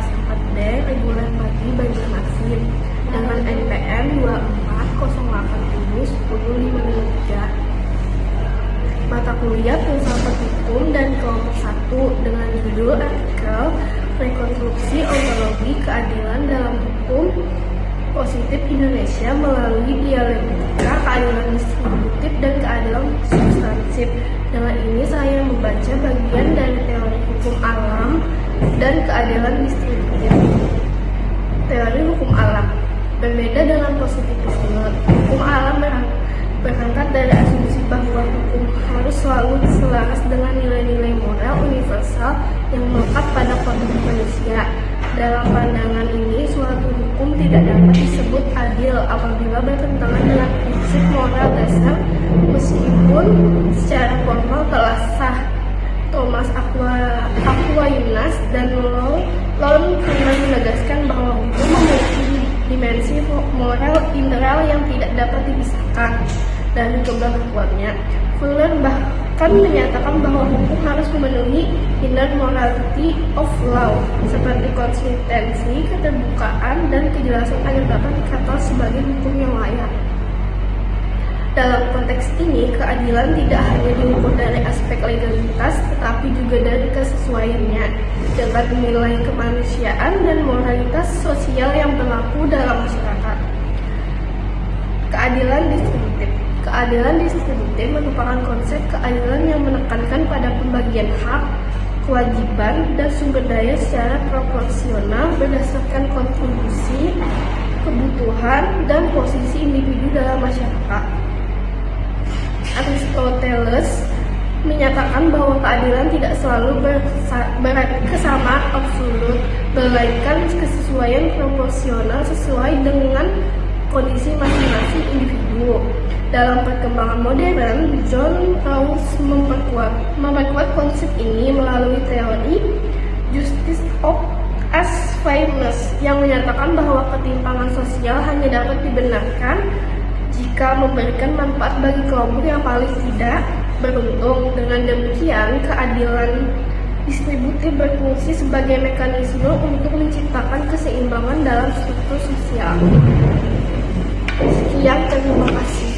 kelas 4D reguler pagi Banjarmasin dengan NPM 24081053. Mata kuliah filsafat hukum dan kelompok 1 dengan judul artikel Rekonstruksi Ontologi Keadilan dalam Hukum Positif Indonesia melalui dialektika keadilan distributif dan keadilan substansif. Dengan ini saya membaca bagian dari teori hukum alam dan keadilan distributif. Teori hukum alam berbeda dengan positivisme. Hukum alam berangkat dari asumsi bahwa hukum harus selalu selaras dengan nilai-nilai moral universal yang melekat pada kodrat manusia. Dalam pandangan ini, suatu hukum tidak dapat disebut adil apabila bertentangan dengan prinsip moral dasar, meskipun secara formal telah sah. Thomas Aquinas dan Lon pernah menegaskan bahwa hukum memiliki dimensi moral integral yang tidak dapat dipisahkan dari keberlakuannya. Fuller bahkan menyatakan bahwa hukum harus memenuhi inner morality of law, seperti konsistensi, keterbukaan, dan kejelasan agar dapat dikatakan sebagai hukum yang layak. Dalam konteks ini, keadilan tidak hanya diukur dari aspek legalitas, tetapi juga dari kesesuaiannya dengan nilai kemanusiaan dan moralitas sosial yang berlaku dalam masyarakat. Keadilan distributif. Keadilan distributif merupakan konsep keadilan yang menekankan pada pembagian hak, kewajiban, dan sumber daya secara proporsional berdasarkan kontribusi, kebutuhan, dan posisi individu dalam masyarakat. Aristoteles menyatakan bahwa keadilan tidak selalu berarti kesamaan absolut, melainkan kesesuaian proporsional sesuai dengan kondisi masing-masing individu. Dalam perkembangan modern, John Rawls memperkuat konsep ini melalui teori justice of as fairness yang menyatakan bahwa ketimpangan sosial hanya dapat dibenarkan jika memberikan manfaat bagi kelompok yang paling tidak beruntung. Dengan demikian, keadilan distributif berfungsi sebagai mekanisme untuk menciptakan keseimbangan dalam struktur sosial. Sekian, terima kasih.